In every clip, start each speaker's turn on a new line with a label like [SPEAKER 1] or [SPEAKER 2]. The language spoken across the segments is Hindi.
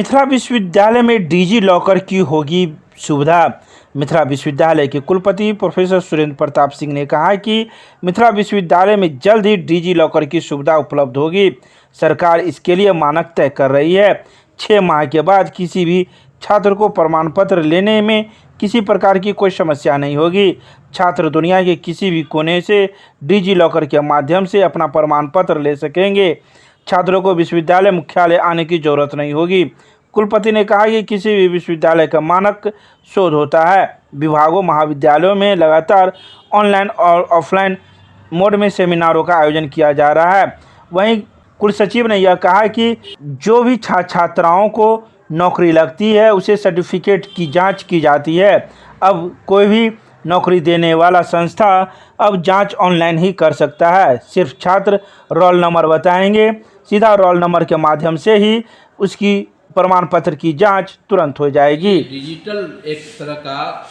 [SPEAKER 1] मिथिला विश्वविद्यालय में डिजी लॉकर की होगी सुविधा। मिथिला विश्वविद्यालय के कुलपति प्रोफेसर सुरेंद्र प्रताप सिंह ने कहा कि मिथिला विश्वविद्यालय में जल्द ही डिजी लॉकर की सुविधा उपलब्ध होगी। सरकार इसके लिए मानक तय कर रही है। 6 माह के बाद किसी भी छात्र को प्रमाण पत्र लेने में किसी प्रकार की कोई समस्या नहीं होगी। छात्र दुनिया के किसी भी कोने से डिजी लॉकर के माध्यम से अपना प्रमाण पत्र ले सकेंगे। छात्रों को विश्वविद्यालय मुख्यालय आने की जरूरत नहीं होगी। कुलपति ने कहा कि किसी भी विश्वविद्यालय का मानक शोध होता है। विभागों महाविद्यालयों में लगातार ऑनलाइन और ऑफलाइन मोड में सेमिनारों का आयोजन किया जा रहा है। वहीं कुलसचिव ने यह कहा कि जो भी छात्राओं को नौकरी लगती है उसे सर्टिफिकेट की जांच की जाती है। अब कोई भी नौकरी देने वाला संस्था अब जांच ऑनलाइन ही कर सकता है। सिर्फ छात्र रोल नंबर बताएंगे, सीधा रोल नंबर के माध्यम से ही उसकी प्रमाण पत्र की जांच तुरंत हो जाएगी।
[SPEAKER 2] डिजिटल एक तरह का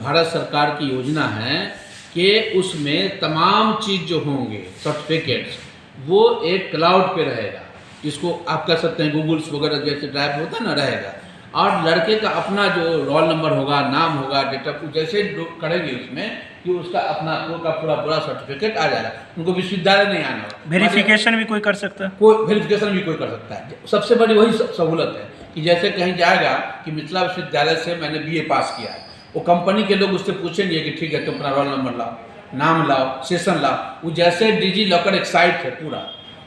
[SPEAKER 2] भारत सरकार की योजना है कि उसमें तमाम चीज़ जो होंगे सर्टिफिकेट्स वो एक क्लाउड पे रहेगा, जिसको आप कह सकते हैं गूगल्स वगैरह जैसे ड्राइव होता है ना, रहेगा। और लड़के का अपना जो रोल नंबर होगा, नाम होगा, डेटा जैसे करेंगे उसमें कि उसका अपना पूरा सर्टिफिकेट आ जाएगा। उनको विश्वविद्यालय नहीं आना होगा।
[SPEAKER 1] वेरिफिकेशन भी कोई कर सकता है,
[SPEAKER 2] वेरिफिकेशन भी कोई कर सकता है। सबसे बड़ी वही सहूलत है कि जैसे कहीं जाएगा कि मिथिला विश्वविद्यालय से मैंने BA पास किया है, वो कंपनी के लोग उससे पूछेंगे कि ठीक है तुम अपना रोल नंबर लाओ, नाम लाओ, सेशन लाओ। वो जैसे डिजी लॉकर एक साइट है पूरा,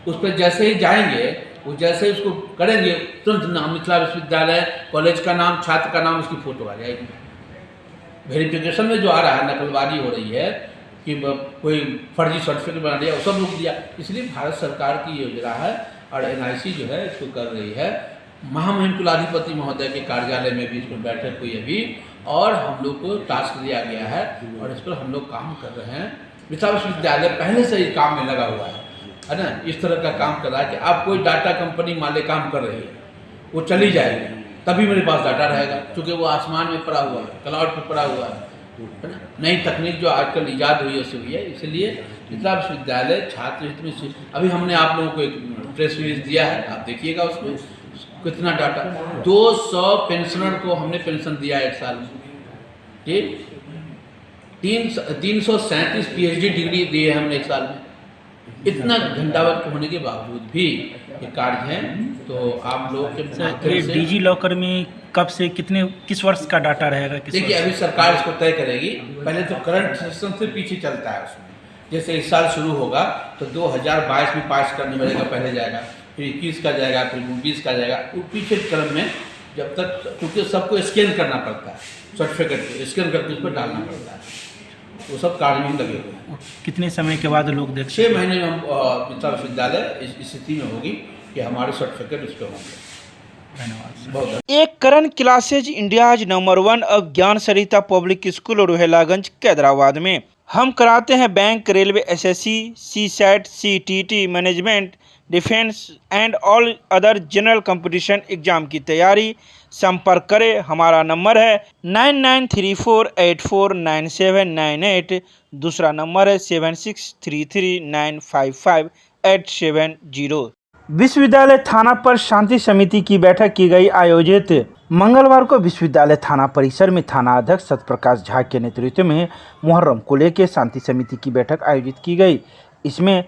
[SPEAKER 2] उस पर जैसे ही जाएंगे, वो जैसे उसको करेंगे तुरंत नाम, मिथिला विश्वविद्यालय, कॉलेज का नाम, छात्र का नाम, उसकी फ़ोटो आ जाएगी। वेरिफिकेशन में जो आ रहा है, नकलबाजी हो रही है कि कोई फर्जी सर्टिफिकेट बना दिया, वो सब रोक दिया। इसलिए भारत सरकार की योजना है और NIC जो है इसको कर रही है। महामहिम कुलाधिपति महोदय के कार्यालय में भी इसमें बैठक हुई अभी, और हम लोग को टास्क दिया गया है और इस पर हम लोग काम कर रहे हैं। मिथिला विश्वविद्यालय पहले से ही काम में लगा हुआ है ना। इस तरह का काम कर रहा है कि आप कोई डाटा कंपनी मान ले काम कर रही है, वो चली जाएगी तभी मेरे पास डाटा रहेगा, क्योंकि वो आसमान में पड़ा हुआ है, क्लाउड पे पड़ा हुआ है ना। नई तकनीक जो आजकल ईजाद हुई है उससे हुई है। इसलिए मिथिला विश्वविद्यालय छात्र हित में अभी हमने आप लोगों को एक प्रेस रिलीज दिया है, आप देखिएगा उसमें कितना डाटा। 200 पेंशनर को हमने पेंशन दिया एक साल में जी। 337 PhD डिग्री दी है हमने एक साल में। इतना घंटावत होने के बावजूद भी ये कार्य है। तो आप लोग के माध्यम से
[SPEAKER 1] डिजी लॉकर में कब से किस वर्ष का डाटा रहेगा?
[SPEAKER 2] देखिए अभी सरकार इसको तय करेगी। पहले तो करंट सिस्टम से पीछे चलता है उसमें। जैसे इस साल शुरू होगा तो 2022 में पास करने वालेगा पहले जाएगा, फिर 21 का जाएगा, फिर 20 का जाएगा। वो पीछे क्रम में जब तक, क्योंकि सबको स्कैन करना पड़ता है, सर्टिफिकेट को स्कैन करके उस पर डालना पड़ता है, वो सब कार्य में लगे हुए हैं।
[SPEAKER 1] कितने समय के बाद लोग देख?
[SPEAKER 2] 6 महीने में हम मिथिला विश्वविद्यालय इस स्थिति में होगी कि हमारे सर्टिफिकेट उस पर होंगे।
[SPEAKER 1] धन्यवाद। एक करण क्लासेज इंडियाज नंबर 1 अब ज्ञान सरिता पब्लिक स्कूल रोहेलागंज कैदराबाद में हम कराते हैं bank, railway, SSC, CSAT, CTT, management, defence and all other general competition exam की तैयारी। संपर्क करें, हमारा नंबर है 9934849798। दूसरा नंबर है 7633955870। विश्वविद्यालय थाना पर शांति समिति की बैठक की गई आयोजित। मंगलवार को विश्वविद्यालय थाना परिसर में थाना अध्यक्ष सत्यप्रकाश झा के नेतृत्व में मुहर्रम को लेकर शांति समिति की बैठक आयोजित की गई। इसमें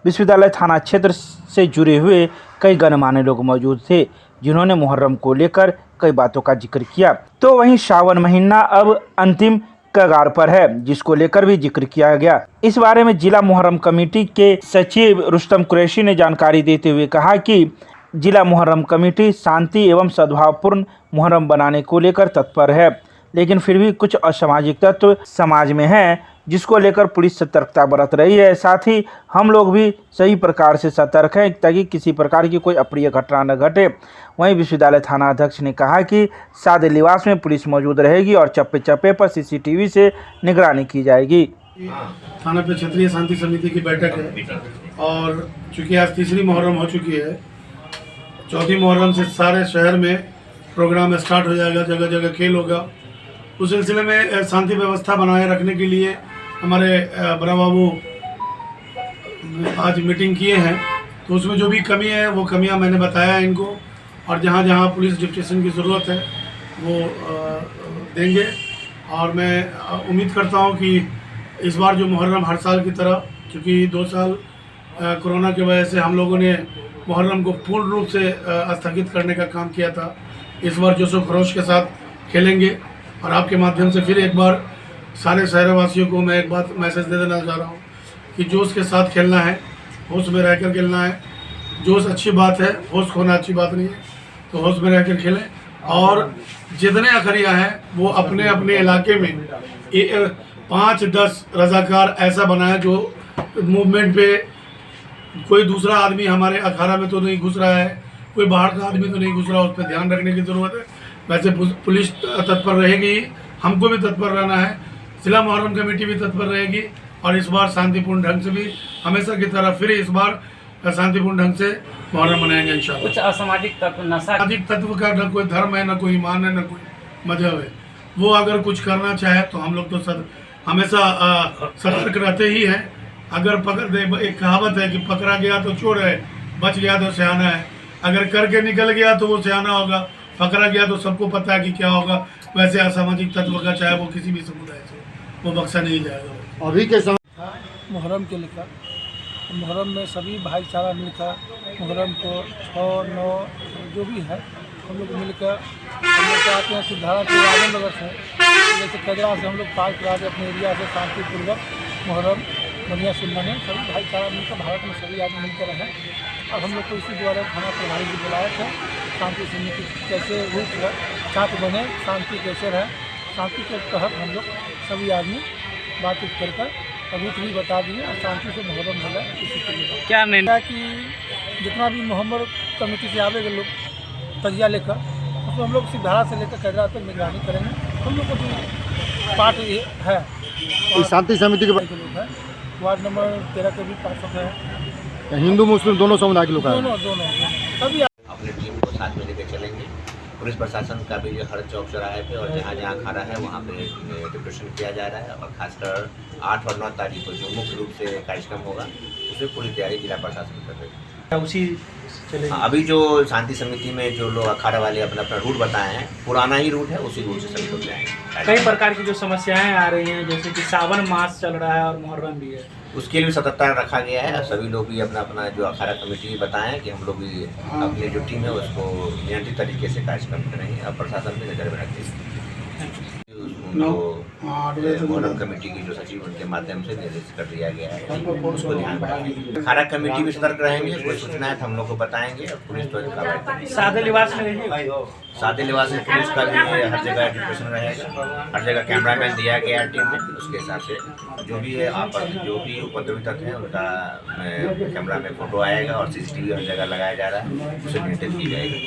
[SPEAKER 1] विश्वविद्यालय थाना क्षेत्र से जुड़े हुए कई गणमान्य लोग मौजूद थे, जिन्होंने मुहर्रम को लेकर कई बातों का जिक्र किया। तो वहीं सावन महीना अब अंतिम कगार पर है, जिसको लेकर भी जिक्र किया गया। इस बारे में जिला मुहर्रम कमेटी के सचिव रुस्तम कुरैशी ने जानकारी देते हुए कहा कि जिला मुहर्रम कमेटी शांति एवं सद्भावपूर्ण मुहर्रम बनाने को लेकर तत्पर है, लेकिन फिर भी कुछ असामाजिक तत्व समाज में हैं, जिसको लेकर पुलिस सतर्कता बरत रही है। साथ ही हम लोग भी सही प्रकार से सतर्क हैं ताकि किसी प्रकार की कोई अप्रिय घटना न घटे। वहीं विश्वविद्यालय थाना अध्यक्ष ने कहा कि सादे लिबास में पुलिस मौजूद रहेगी और चप्पे चप्पे पर CCTV से निगरानी की जाएगी।
[SPEAKER 3] थाना पे क्षेत्रीय शांति समिति की बैठक है और चूँकि आज तीसरी मुहर्रम हो चुकी है, चौथी मुहर्रम से सारे शहर में प्रोग्राम स्टार्ट हो जाएगा, जगह जगह खेल होगा। उस सिलसिले में शांति व्यवस्था बनाए रखने के लिए हमारे बड़ा बाबू आज मीटिंग किए हैं, तो उसमें जो भी कमी है वो कमियां मैंने बताया इनको और जहाँ जहाँ पुलिस डिप्टेशन की ज़रूरत है वो देंगे। और मैं उम्मीद करता हूँ कि इस बार जो मुहर्रम हर साल की तरह, क्योंकि 2 साल कोरोना की वजह से हम लोगों ने मुहर्रम को पूर्ण रूप से स्थगित करने का काम किया था, इस बार जोशो खरोश के साथ खेलेंगे। और आपके माध्यम से फिर एक बार सारे शहरवासियों को मैं एक बात मैसेज दे देना चाह रहा हूँ कि जोश के साथ खेलना है, होश में रहकर खेलना है। जोश अच्छी बात है, होश खोना अच्छी बात नहीं है, तो होश में रहकर खेलें। और जितने अखरिया हैं वो अपने अपने इलाके में 5-10 रजाकार ऐसा बनाए जो मूवमेंट पे कोई दूसरा आदमी हमारे अखाड़ा में तो नहीं घुस रहा है, कोई बाहर का आदमी तो नहीं घुस रहा, उस पर ध्यान रखने की ज़रूरत है। वैसे पुलिस तत्पर रहेगी, हमको भी तत्पर रहना है, जिला मुहर्रम कमेटी भी तत्पर रहेगी। और इस बार शांतिपूर्ण ढंग से भी हमेशा की तरह फिर इस बार शांतिपूर्ण ढंग से मुहर्रम मनाएंगे इंशाल्लाह।
[SPEAKER 4] कुछ असामाजिक तत्व नशा
[SPEAKER 3] सामाजिक तत्व का न कोई धर्म है, न कोई ईमान है, न कोई मजहब है। वो अगर कुछ करना चाहे तो हम लोग तो हमेशा सतर्क रहते ही हैं। अगर पकड़ दे, एक कहावत है कि पकड़ा गया तो चोर है, बच गया तो सियाना है। अगर करके निकल गया तो वो सियाना होगा, पकड़ा गया तो सबको पता है कि क्या होगा। वैसे असामाजिक तत्व का चाहे वो किसी भी समुदाय से, वो बख्शा नहीं जाएगा।
[SPEAKER 5] अभी के समय
[SPEAKER 6] मुहर्रम के लेकर मुहर्रम में सभी भाईचारा मिलकर मुहर्रम को 6-9 जो भी है हम लोग मिलकर हम लोग चाहते हैं सिद्धार्थ के आजमनगर से, जैसे कजरा से हम लोग पार करा के अपने एरिया से शांतिपूर्वक मुहर्रम बढ़िया से मने। सभी भाईचारा मिलकर भारत में सभी आदमी मिलकर रहें। और हम लोग को इसी द्वारा थाना प्रभारी जी बुलाए थे, शांति समिति कैसे रूप छात्र बने, शांति कैसे रहे, शांति के तहत हम लोग सभी आदमी बातचीत कर रूट भी बता दिए और शांति से मुहर्रम हो जाए। इसी के लिए
[SPEAKER 4] क्या निर्णय
[SPEAKER 6] कि जितना भी मुहर्रम कमेटी से आवेगा लोग तजिया लेकर, उसको हम लोग सिद्धारा से लेकर कैदरा तक निगरानी करेंगे। हम लोग को भी पार्ट है,
[SPEAKER 5] इस शांति समिति के
[SPEAKER 6] लोग हैं, वार्ड नंबर 13 के भी पार्षद हैं,
[SPEAKER 5] हिंदू मुस्लिम दोनों समुदाय के लोग हैं।
[SPEAKER 6] दोनों सभी
[SPEAKER 7] अपने टीम को साथ में लेकर चलेंगे। पुलिस प्रशासन का भी जो हर चौक चौराहे पे और जहाँ जहाँ खड़ा है वहाँ पे डिप्रेशन किया जा रहा है। और खासकर 8 और 9 तारीख को जो मुख्य रूप से कार्यक्रम होगा उसमें पूरी तैयारी जिला प्रशासन कर रही है।
[SPEAKER 1] उसी
[SPEAKER 7] अभी जो शांति समिति में जो लोग अखाड़ा वाले अपना अपना रूट बताए हैं, पुराना ही रूट है, उसी रूट से सभी लोग जाएंगे।
[SPEAKER 4] कई प्रकार की जो समस्याएं आ रही हैं, जैसे कि सावन मास चल रहा है और मुहर्रम भी है,
[SPEAKER 7] उसके लिए भी सतर्कता रखा गया है। सभी लोग भी अपना अपना जो अखाड़ा कमेटी बताएं कि हम लोग भी अपनी जो टीम है उसको नियंत्रित तरीके से कार्यक्रम करेंगे और प्रशासन भी नजर में रखेंगे। मुहर्रम कमेटी की जो सचिव उनके माध्यम से निर्देशित कर दिया गया है, उसको ध्यान रखेंगे। अखाड़ा कमेटी भी सतर्क रहेंगे, कोई सूचना है तो हम लोग को बताएंगे और पुलिस तो कार्रवाई करेगी।
[SPEAKER 4] सादे लिबास में रहिए।
[SPEAKER 7] सादे लिबास में पुलिस का भी हर जगह डिप्रेशन रहेगा, हर जगह कैमरामैन दिया गया है टीम में। उसके हिसाब से जो भी है आप जो भी उपद्रवी तत्व है उनका कैमरा में फोटो आएगा और CCTV हर जगह लगाया जा रहा है, उसे नियंत्रित की जाएगी।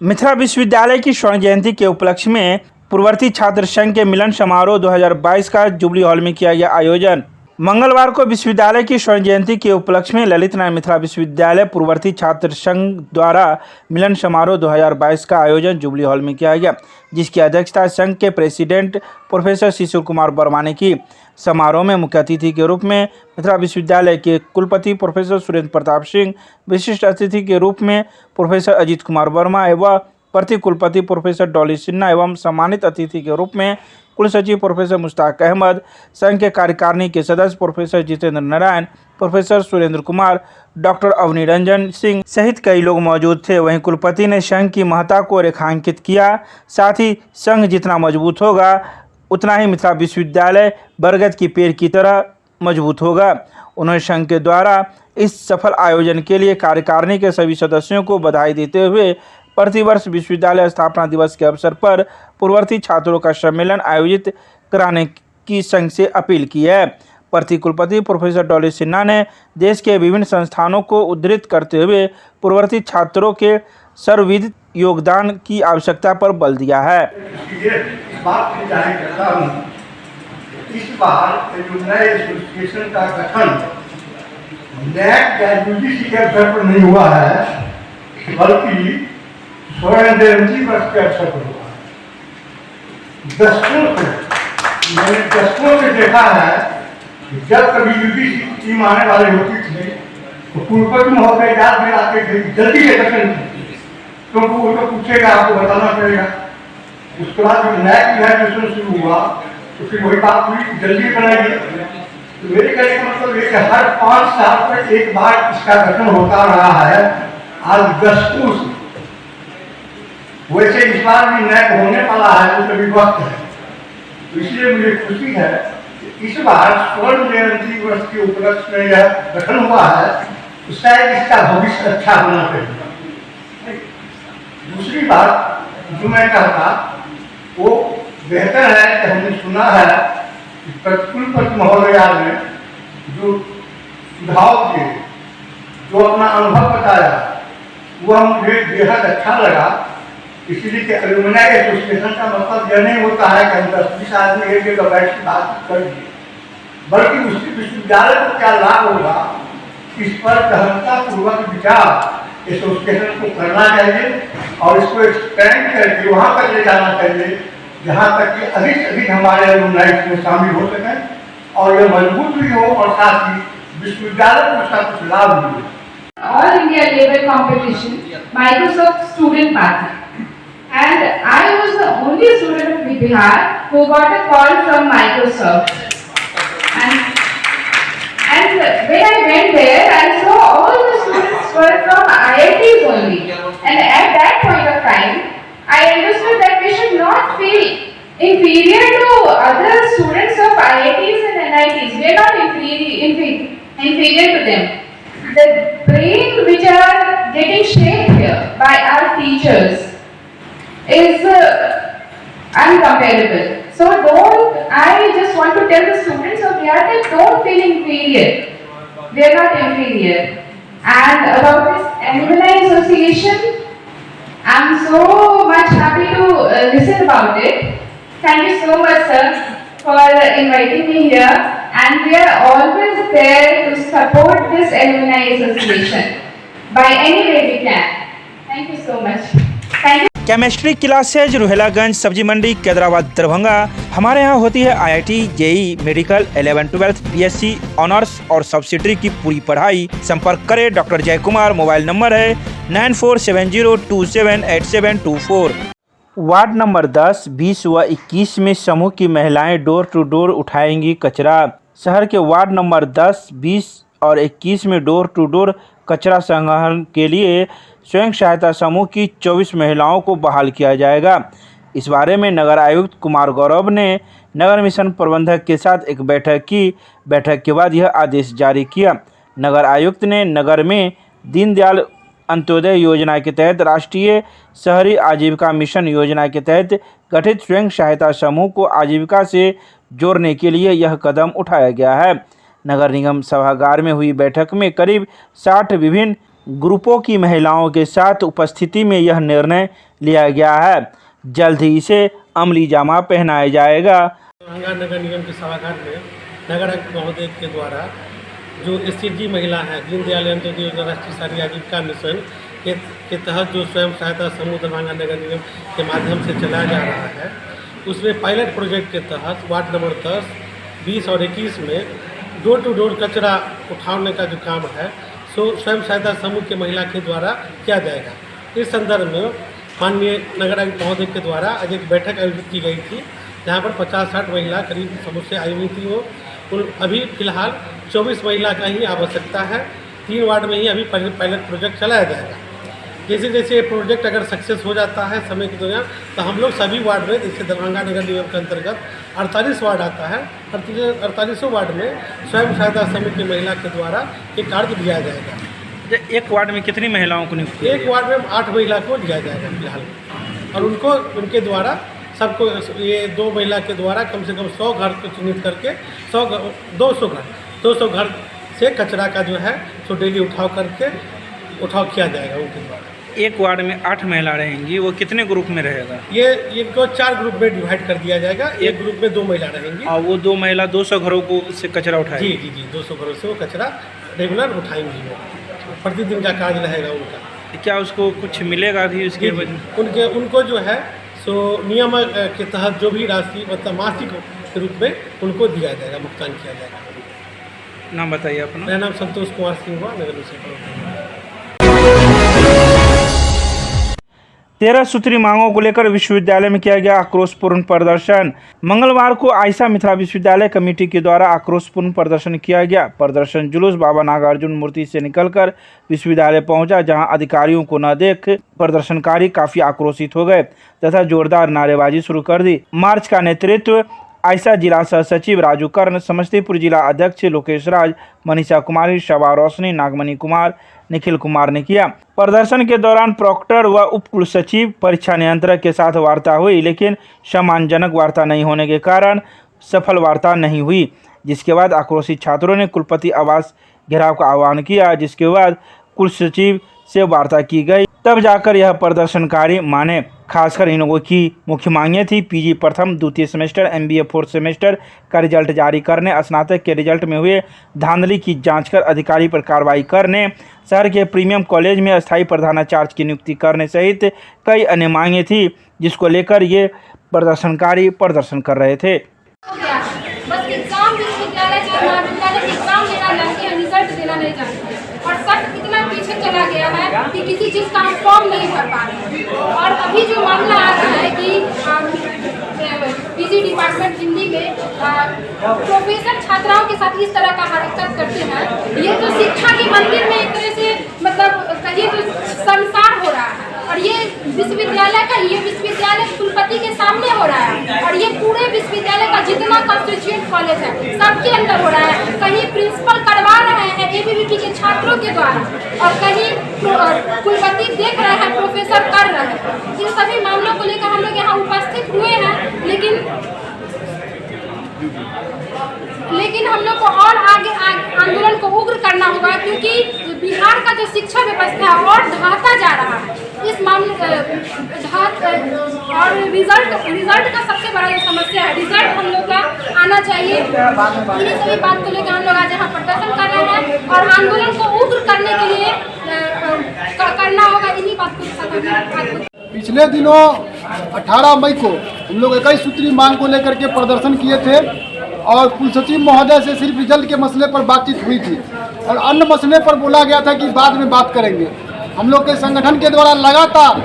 [SPEAKER 1] मिथिला विश्वविद्यालय की स्वर्ण जयंती के उपलक्ष्य में पूर्ववर्ती छात्र संघ के मिलन समारोह 2022 का जुबली हॉल में किया गया आयोजन। मंगलवार को विश्वविद्यालय की स्वर्ण जयंती के उपलक्ष्य में ललित नारायण मिथिला विश्वविद्यालय पूर्ववर्ती छात्र संघ द्वारा मिलन समारोह 2022 का आयोजन जुबली हॉल में किया गया, जिसकी अध्यक्षता संघ के प्रेसिडेंट प्रोफेसर शिशिर कुमार वर्मा ने की। समारोह में मुख्य अतिथि के रूप में मिथिला विश्वविद्यालय के कुलपति प्रोफेसर सुरेंद्र प्रताप सिंह, विशिष्ट अतिथि के रूप में प्रोफेसर अजीत कुमार वर्मा एवं प्रति कुलपति प्रोफेसर डॉली सिन्हा एवं सम्मानित अतिथि के रूप में कुल सचिव प्रोफेसर मुश्ताक अहमद, संघ के कार्यकारिणी के सदस्य professor Jitendra Narayan, professor Surendra Kumar, doctor Avani Ranjan Singh सहित कई लोग मौजूद थे। वहीं कुलपति ने संघ की महत्ता को रेखांकित किया। साथ ही संघ जितना मजबूत होगा उतना ही मिथिला विश्वविद्यालय बरगद की पेड़ की तरह मजबूत होगा। उन्होंने संघ के द्वारा इस सफल आयोजन के लिए कार्यकारिणी के सभी सदस्यों को बधाई देते हुए प्रतिवर्ष विश्वविद्यालय स्थापना दिवस के अवसर पर पूर्ववर्ती छात्रों का सम्मेलन आयोजित कराने की संघ से अपील की है। प्रति कुलपति प्रोफेसर डॉली सिन्हा ने देश के विभिन्न संस्थानों को उद्धृत करते हुए पूर्ववर्ती छात्रों के सर्वविध योगदान की आवश्यकता पर बल दिया है।
[SPEAKER 3] ये बात भी जाहिर करता हूँ
[SPEAKER 8] इस बार एलुमनाई एसोसिएशन का गठन नैक या यूजीसी के अवसर पर नहीं हुआ है, बल्कि स्वर्ण जयंती वर्ष के अवसर पर हुआ है। मैंने दशकों से देखा है कि जब कभी यूजीसी की टीम आने वाली होती थी तो कुलपति महोदय याद में आते थे जल्दी से गठन कीजिए, क्योंकि वो तो पूछेगा, आपको बताना पड़ेगा। उसके बाद जब नैक ग्रेजुएशन शुरू हुआ तो फिर वही बात हुई, जल्दी बनाइए। तो मेरे कहने का मतलब ये कि हर 5 साल पर एक बार इसका गठन होता रहा है, आज दशकों से। वैसे इस बार भी नैक होने वाला है, तो कभी वक्त है, तो इसलिए मुझे खुशी है कि इस बार स्वर्ण जयंती वर्ष के उपलक्ष्य में यह गठन हुआ है, तो शायद इसका भविष्य अच्छा होना चाहिए। दूसरी बात जो मैं कहता वो बेहतर है कि हमने सुना है कि कुलपति महोदय ने जो सुझाव दिए, जो अपना अनुभव बताया, वह मुझे बेहद अच्छा लगा। इसलिए कि एलुमनाई एसोसिएशन का मतलब यह नहीं होता है कि हम 10-20 आदमी एक जगह बैठ के बात कर दिए, बल्कि उसके विश्वविद्यालय को क्या लाभ होगा, इस पर गहनतापूर्वक विचार एसोसिएशन को करना चाहिए और इसको एक्सपेंड करके वहाँ तक ले जाना चाहिए जहाँ तक कि अधिक से अधिक हमारे एलुमनाई में शामिल हो सकें और यह मजबूत भी हो और साथ ही विश्वविद्यालय को उसका कुछ लाभ भी हो।
[SPEAKER 9] All India level competition, Microsoft Student Path. And I was the only student of Bihar who got a call from Microsoft. And when I went there, I saw all the students were from IITs only. And at that point of time, I understood that we should not feel inferior to other students of IITs and NITs. We are not inferior to them. The brain which are getting shaped here by our teachers is uncomparable. So I just want to tell the students of Bihar that don't feel inferior. We are not inferior. And about this Alumni Association, I'm so much happy to listen about it. Thank you so much, sir, for inviting me here. And we are always there to support this Alumni Association by any way we can. Thank you so much. Thank you.
[SPEAKER 1] Chemistry classes Rohelaganj Sabzi Mandi Kaidrabad Darbhanga. हमारे यहाँ होती है IIT, JEE, medical, 11-12, BSc honours और सब्सिडरी की पूरी पढ़ाई। संपर्क करें डॉक्टर जय कुमार। मोबाइल नंबर है 9470278724। वार्ड नंबर 10, 20 व 21 में समूह की महिलाएं डोर टू डोर उठाएंगी कचरा। शहर के वार्ड नंबर 10, 20 और 21 में डोर टू डोर कचरा संग्रहण के लिए स्वयं सहायता समूह की 24 महिलाओं को बहाल किया जाएगा। इस बारे में नगर आयुक्त कुमार गौरव ने नगर मिशन प्रबंधक के साथ एक बैठक की। बैठक के बाद यह आदेश जारी किया। नगर आयुक्त ने नगर में दीनदयाल अंत्योदय योजना के तहत राष्ट्रीय शहरी आजीविका मिशन योजना के तहत गठित स्वयं सहायता समूह को आजीविका से जोड़ने के लिए यह कदम उठाया गया है। नगर निगम सभागार में हुई बैठक में करीब 60 विभिन्न ग्रुपों की महिलाओं के साथ उपस्थिति में यह निर्णय लिया गया है। जल्द ही इसे अमली जामा पहनाया जाएगा।
[SPEAKER 3] दरभंगा नगर निगम के सभागार में नगर आयुक्त महोदय के द्वारा जो एससीजी महिला है, दीनदयाल अंत्योदय योजना राष्ट्रीय शहरी आजीविका मिशन के तहत जो स्वयं सहायता समूह दरभंगा नगर निगम के माध्यम से चलाया जा रहा है, उसमें पायलट प्रोजेक्ट के तहत वार्ड नंबर 10, 20 और 21 में डोर टू डोर कचरा उठाने का जो काम है सो स्वयं सहायता समूह के महिला के द्वारा किया जाएगा। इस संदर्भ में माननीय नगर आयुक्त महोदय के द्वारा आज एक बैठक आयोजित की गई थी, जहां पर 50-60 महिला करीब समूह से आई हुई थी। वो अभी फिलहाल 24 महिला का ही आवश्यकता है। 3 वार्ड में ही अभी पायलट प्रोजेक्ट चलाया जाएगा। जैसे जैसे ये प्रोजेक्ट अगर सक्सेस हो जाता है समय के दौरान, तो हम लोग सभी वार्ड में, जैसे दरभंगा नगर निगम के अंतर्गत 48 वार्ड आता है, 48 वार्ड में स्वयं सहायता समूह की महिला के द्वारा ये कार्य दिया जाएगा।
[SPEAKER 1] एक वार्ड में कितनी महिलाओं को नियुक्त?
[SPEAKER 3] एक वार्ड में 8 महिला को दिया जाएगा फिलहाल, और उनको उनके द्वारा सबको ये 2 महिला के द्वारा कम से कम 100 घर को चिन्हित करके 200 घर से कचरा का जो है सो डेली उठाव किया जाएगा उनके द्वारा।
[SPEAKER 1] एक वार्ड में 8 महिला रहेंगी, वो कितने ग्रुप में रहेगा?
[SPEAKER 6] ये इनको 4 ग्रुप में डिवाइड कर दिया जाएगा। एक ग्रुप में 2 महिला रहेंगी
[SPEAKER 1] और वो 2 महिला 200 घरों को से कचरा उठाएगी।
[SPEAKER 6] जी 200 घरों से वो कचरा रेगुलर उठाएंगी, वो प्रतिदिन का कार्य रहेगा उनका।
[SPEAKER 1] क्या उसको कुछ मिलेगा भी उसके
[SPEAKER 6] उनको जो है सो नियम के तहत जो भी राशि मतलब मासिक के रूप में उनको दिया जाएगा, भुगतान किया जाएगा।
[SPEAKER 1] नाम बताइए अपना।
[SPEAKER 6] मेरा नाम संतोष कुमार सिंह हुआ, नगर निगम।
[SPEAKER 1] 13 सूत्री मांगों को लेकर विश्वविद्यालय में किया गया आक्रोशपूर्ण प्रदर्शन। मंगलवार को आयशा मिथिला विश्वविद्यालय कमेटी के द्वारा आक्रोशपूर्ण प्रदर्शन किया गया। प्रदर्शन जुलूस बाबा नागार्जुन मूर्ति से निकलकर विश्वविद्यालय पहुंचा, जहां अधिकारियों को न देख प्रदर्शनकारी काफी आक्रोशित हो गए तथा जोरदार नारेबाजी शुरू कर दी। मार्च का नेतृत्व आयशा जिला सह सचिव राजू कर्ण, समस्तीपुर जिला अध्यक्ष लोकेश राज, मनीषा कुमारी, शबा रोशनी, नागमणि कुमार, निखिल कुमार ने किया। प्रदर्शन के दौरान प्रॉक्टर व उप कुलसचिव, परीक्षा नियंत्रक के साथ वार्ता हुई, लेकिन सम्मानजनक वार्ता नहीं होने के कारण सफल वार्ता नहीं हुई, जिसके बाद आक्रोशित छात्रों ने कुलपति आवास घेराव का आह्वान किया, जिसके बाद कुलसचिव से वार्ता की गई, तब जाकर यह प्रदर्शनकारी माने। खासकर इन लोगों की मुख्य मांगें थी पीजी प्रथम द्वितीय सेमेस्टर, एमबीए 4th सेमेस्टर का रिजल्ट जारी करने, स्नातक के रिजल्ट में हुए धांधली की जांच कर अधिकारी पर कार्रवाई करने, शहर के प्रीमियम कॉलेज में अस्थायी प्रधानाचार्य की नियुक्ति करने सहित कई अन्य मांगें थी, जिसको लेकर ये प्रदर्शनकारी प्रदर्शन कर रहे थे।
[SPEAKER 9] बस एग्जाम विश्वविद्यालय जो महाविद्यालय एग्जाम लेना जानते हैं, रिजल्ट देना नहीं जानते, और सब इतना पीछे चला गया है कि किसी चीज़ का हम फॉर्म नहीं भर पा रहे हैं। और अभी जो मामला आ रहा है कि पीजी डिपार्टमेंट हिंदी में प्रोफेसर छात्राओं के साथ इस तरह का हरकत करते हैं, ये तो शिक्षा के मंदिर में एक तरह से मतलब कहिए तो संसार हो रहा है। और ये विश्वविद्यालय कुलपति के सामने हो रहा है, और ये पूरे विश्वविद्यालय का जितना कॉन्स्टिट्यूएंट कॉलेज है सबके अंदर हो रहा है। कहीं प्रिंसिपल करवा रहे हैं एबीवीपी के छात्रों के द्वारा, और कहीं कुलपति देख रहे हैं, प्रोफेसर कर रहे हैं। इन सभी मामलों को लेकर हम लोग यहाँ उपस्थित हुए हैं, लेकिन हम लोग को और आगे आंदोलन को उग्र करना होगा, क्योंकि बिहार का जो शिक्षा व्यवस्था है और ढहता जा रहा है। इस मामले और रिजल्ट का सबसे बड़ा जो समस्या है, रिजल्ट हम लोग का आना चाहिए। इन्हीं सभी बात को लेकर हम लोग आज यहाँ प्रदर्शन कर रहे हैं, और आंदोलन को उग्र करने के लिए करना होगा। इन्हीं बात को
[SPEAKER 5] पिछले दिनों 18 मई को हम लोग 21 सूत्री मांग को लेकर के प्रदर्शन किए थे, और कुलसचिव महोदय से सिर्फ रिजल्ट के मसले पर बातचीत हुई थी, और अन्य मसले पर बोला गया था कि बाद में बात करेंगे। हम लोग के संगठन के द्वारा लगातार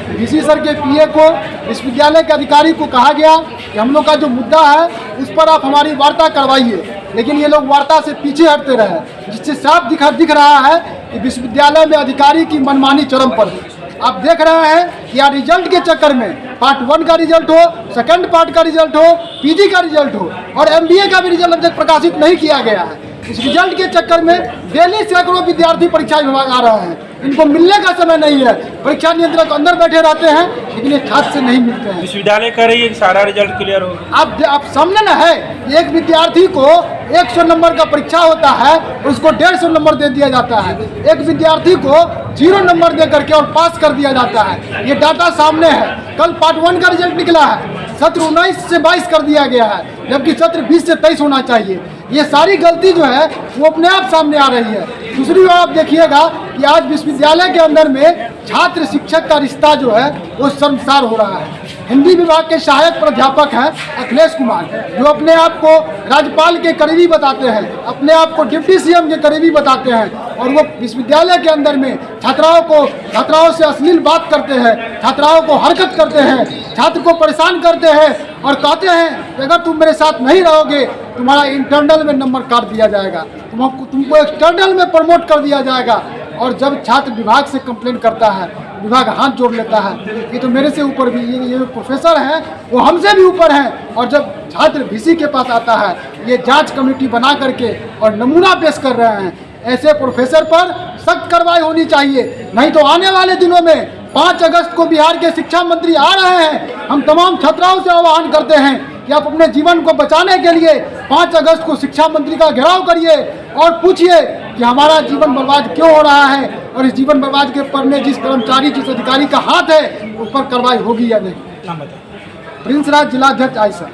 [SPEAKER 5] डीसी सर के पीए को, विश्वविद्यालय के अधिकारी को कहा गया कि हम लोग का जो मुद्दा है उस पर आप हमारी वार्ता करवाइए, लेकिन ये लोग वार्ता से पीछे हटते रहे, जिससे साफ दिख रहा है कि विश्वविद्यालय में अधिकारी की मनमानी चरम पर है। आप देख रहे हैं कि यार रिजल्ट के चक्कर में पार्ट 1 का रिजल्ट हो, सेकंड पार्ट का रिजल्ट हो, पीजी का रिजल्ट हो, और एमबीए का भी रिजल्ट अब तक प्रकाशित नहीं किया गया है। इस रिजल्ट के चक्कर में डेली सैकड़ों विद्यार्थी परीक्षा विभाग आ रहे हैं, इनको मिलने का समय नहीं है। परीक्षा नियंत्रक अंदर बैठे रहते हैं, लेकिन ये छात्र से नहीं मिलते हैं।
[SPEAKER 1] विश्वविद्यालय कह रही है कि सारा रिजल्ट क्लियर होगा।
[SPEAKER 5] आप सामने ना है, एक विद्यार्थी को 100 नंबर का परीक्षा होता है, उसको 150 नंबर दे दिया जाता है। एक विद्यार्थी को 0 नंबर दे करके और पास कर दिया जाता है। ये डाटा सामने है। कल पार्ट 1 का रिजल्ट निकला है, सत्र 19 से 22 कर दिया गया है, जबकि सत्र 20 से 23 होना चाहिए। ये सारी गलती जो है वो अपने आप सामने आ रही है। दूसरी ओर आप देखिएगा कि आज विश्वविद्यालय के अंदर में छात्र शिक्षक का रिश्ता जो है वो शर्मसार हो रहा है। हिंदी विभाग के सहायक प्राध्यापक हैं अखिलेश कुमार, जो अपने आप को राज्यपाल के करीबी बताते हैं, अपने आप को डिप्टी सीएम के करीबी बताते हैं, और वो विश्वविद्यालय के अंदर में छात्राओं से अश्लील बात करते हैं, छात्राओं को हरकत करते हैं, छात्र को परेशान करते हैं, और कहते हैं कि अगर तुम मेरे साथ नहीं रहोगे तुम्हारा इंटरनल में नंबर काट दिया जाएगा, तुमको एक्सटर्नल में प्रमोट कर दिया जाएगा। और जब छात्र विभाग से कंप्लेन करता है, विभाग हाथ जोड़ लेता है, ये तो मेरे से ऊपर भी, ये प्रोफेसर हैं वो हमसे भी ऊपर हैं। और जब छात्र वीसी के पास आता है, ये जांच कमेटी बना करके और नमूना पेश कर रहे हैं। ऐसे प्रोफेसर पर सख्त कार्रवाई होनी चाहिए, नहीं तो आने वाले दिनों में 5 अगस्त को बिहार के शिक्षा मंत्री आ रहे हैं। हम तमाम छात्राओं से आह्वान करते हैं कि आप अपने जीवन को बचाने के लिए 5 अगस्त को शिक्षा मंत्री का घेराव करिए और पूछिए कि हमारा जीवन बर्बाद क्यों हो रहा है, और इस जीवन बर्बाद के पढ़ने जिस कर्मचारी जिस अधिकारी का हाथ है उस पर कार्रवाई होगी या नहीं।
[SPEAKER 4] नाम बताओ।
[SPEAKER 5] प्रिंस राज, जिलाध्यक्ष आयसर।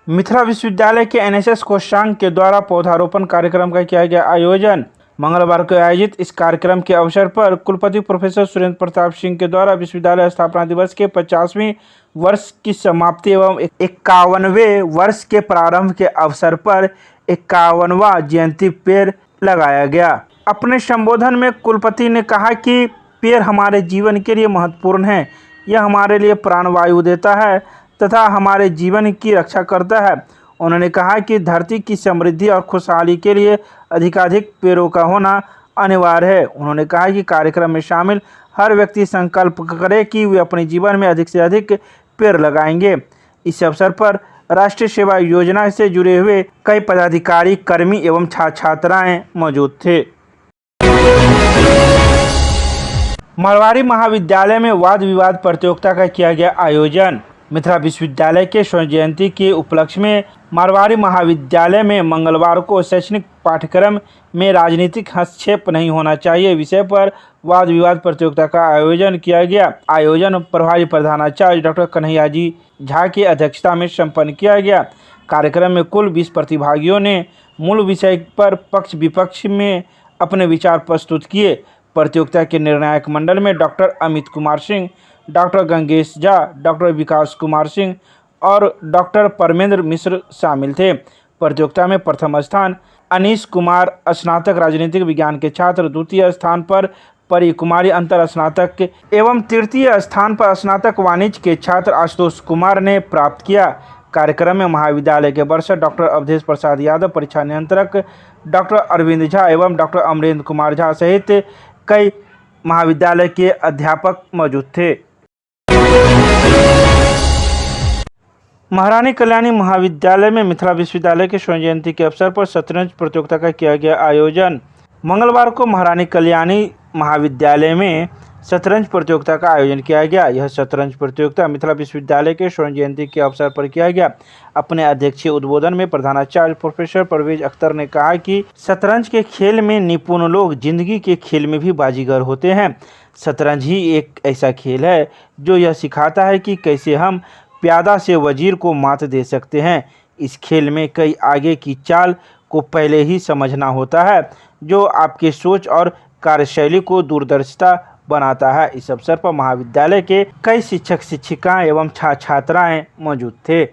[SPEAKER 1] मिथिला विश्वविद्यालय के एनएसएस कोषांग के द्वारा पौधारोपण कार्यक्रम का किया गया आयोजन। मंगलवार को आयोजित इस कार्यक्रम के अवसर पर कुलपति प्रोफेसर सुरेंद्र प्रताप सिंह के द्वारा विश्वविद्यालय स्थापना दिवस के 50वें वर्ष की समाप्ति एवं 51वें वर्ष के प्रारंभ के अवसर पर 51वां जयंती पेड़ लगाया गया। अपने संबोधन में कुलपति ने कहा कि पेड़ हमारे जीवन के लिए महत्वपूर्ण है। यह हमारे लिए प्राणवायु देता है तथा हमारे जीवन की रक्षा करता है। उन्होंने कहा कि धरती की समृद्धि और खुशहाली के लिए अधिकाधिक पेड़ों का होना अनिवार्य है। उन्होंने कहा कि कार्यक्रम में शामिल हर व्यक्ति संकल्प करे कि वे अपने जीवन में अधिक से अधिक पेड़ लगाएंगे। इस अवसर पर राष्ट्रीय सेवा योजना से जुड़े हुए कई पदाधिकारी, कर्मी एवं छात्राएं मौजूद थे। मारवाड़ी महाविद्यालय में वाद विवाद प्रतियोगिता का किया गया आयोजन। मिथिला विश्वविद्यालय के स्वर्ण जयंती के उपलक्ष्य में मारवाड़ी महाविद्यालय में मंगलवार को शैक्षणिक पाठ्यक्रम में राजनीतिक हस्तक्षेप नहीं होना चाहिए विषय पर वाद विवाद प्रतियोगिता का आयोजन किया गया। आयोजन प्रभारी प्रधानाचार्य डॉक्टर कन्हैयाजी झा की अध्यक्षता में संपन्न किया गया। कार्यक्रम में कुल 20 प्रतिभागियों ने मूल विषय पर पक्ष विपक्ष में अपने विचार प्रस्तुत किए। प्रतियोगिता के निर्णायक मंडल में doctor Amit Kumar Singh, doctor Gangesh Jha, doctor Vikas Kumar Singh और डॉक्टर परमेंद्र मिश्र शामिल थे। प्रतियोगिता में प्रथम स्थान अनीश कुमार स्नातक राजनीतिक विज्ञान के छात्र, द्वितीय स्थान पर परी कुमारी अंतर स्नातक एवं तृतीय स्थान पर स्नातक वाणिज्य के छात्र आशुतोष कुमार ने प्राप्त किया। कार्यक्रम में महाविद्यालय के वर्षा डॉक्टर अवधेश प्रसाद यादव, परीक्षा नियंत्रक डॉक्टर अरविंद झा एवं डॉक्टर अमरेंद्र कुमार झा सहित कई महाविद्यालय के अध्यापक मौजूद थे। महारानी कल्याणी महाविद्यालय में मिथिला विश्वविद्यालय के स्वर्ण जयंती के अवसर पर शतरंज प्रतियोगिता का किया गया आयोजन। मंगलवार को महारानी कल्याणी महाविद्यालय में शतरंज प्रतियोगिता का आयोजन किया गया। यह शतरंज प्रतियोगिता मिथिला विश्वविद्यालय के स्वर्ण जयंती के अवसर पर किया गया। अपने अध्यक्षीय उद्बोधन में प्रधानाचार्य प्रोफेसर परवेज अख्तर ने कहा कि शतरंज के खेल में निपुण लोग जिंदगी के खेल में भी बाजीगर होते हैं। शतरंज ही एक ऐसा खेल है जो यह सिखाता है कि कैसे हम प्यादा से वजीर को मात दे सकते हैं। इस खेल में कई आगे की चाल को पहले ही समझना होता है जो आपके सोच और कार्यशैली को दूरदर्शिता बनाता है। इस अवसर पर महाविद्यालय के कई शिक्षक, शिक्षिकाएं एवं छात्राएं मौजूद थे।